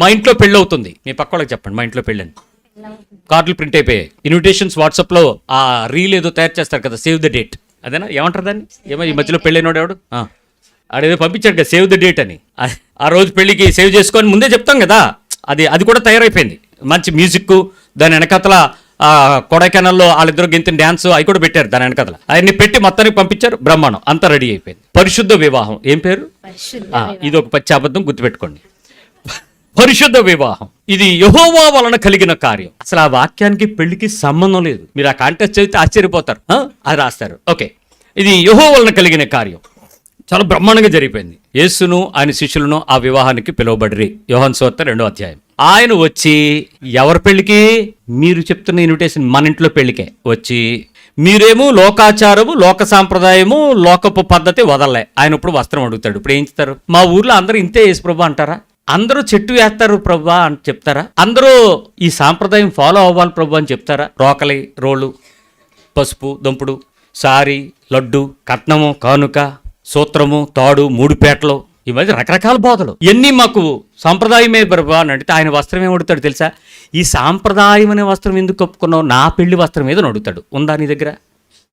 మా ఇంట్లో పెళ్ళి అవుతుంది, మీ పక్క వాళ్ళకి చెప్పండి మా ఇంట్లో పెళ్ళని. కార్డులు ప్రింట్ అయిపోయాయి, ఇన్విటేషన్స్ వాట్సాప్లో ఆ రీల్ ఏదో తయారు చేస్తారు కదా, సేవ్ ద డేట్, అదేనా ఏమంటారు దాన్ని, ఏమో ఈ మధ్యలో పెళ్ళైనోడు ఎవడు ఆడేదో పంపించాడు కదా సేవ్ ద డేట్ అని. ఆ రోజు పెళ్ళికి సేవ్ చేసుకొని ముందే చెప్తాం కదా, అది కూడా తయారైపోయింది. మంచి మ్యూజిక్, దాని వెనకతల కొడైకెనాల్లో వాళ్ళిద్దరు గెంతిన డ్యాన్స్ అవి కూడా పెట్టారు దాని వెనకతల. అవన్నీ పెట్టి మొత్తానికి పంపించారు, బ్రహ్మాండం, అంతా రెడీ అయిపోయింది. పరిశుద్ధ వివాహం ఏం పేరు? ఇది ఒక పచ్చి అబద్ధం, గుర్తుపెట్టుకోండి. పరిశుద్ధ వివాహం ఇది యెహోవా వలన కలిగిన కార్యం. అసలు ఆ వాక్యానికి పెళ్లికి సంబంధం లేదు. మీరు ఆ కాంటెక్స్ట్ చదివితే ఆశ్చర్యపోతారు, అది రాస్తారు. ఓకే, ఇది యెహోవా వలన కలిగిన కార్యం చాలా బ్రహ్మాండంగా జరిగిపోయింది. యేసును ఆయన శిష్యులను ఆ వివాహానికి పిలువబడిరి. యోహాను సువార్త 2వ అధ్యాయం. ఆయన వచ్చి ఎవరి పెళ్లికి? మీరు చెప్తున్న ఇన్విటేషన్ మన ఇంట్లో పెళ్లికే వచ్చి, మీరేమో లోకాచారము, లోక సాంప్రదాయము, లోకపు పద్ధతి వదలలే. ఆయన ఇప్పుడు వస్త్రం అడుగుతాడు. ఇప్పుడు ఏం చేస్తారు? మా ఊర్లో అందరూ ఇంతే యేసు ప్రభు అంటారా? అందరూ చెట్టు వేస్తారు ప్రభు అని చెప్తారా? అందరూ ఈ సాంప్రదాయం ఫాలో అవ్వాలి ప్రభు అని చెప్తారా? రోకలి, రోలు, పసుపు, దంపుడు, సారీ, లడ్డు, కట్నము, కానుక, సూత్రము, తాడు, 3 పేటలు, ఈ మధ్య రకరకాల బోధలు. ఇవన్నీ మాకు సాంప్రదాయమే ప్రభు అని అడిగితే ఆయన వస్త్రం ఏమి అడుగుతాడు తెలుసా? ఈ సాంప్రదాయం అనే వస్త్రం ఎందుకు కప్పుకున్నావు? నా పెళ్లి వస్త్రం మీద అడుగుతాడు. ఉందా నీ దగ్గర?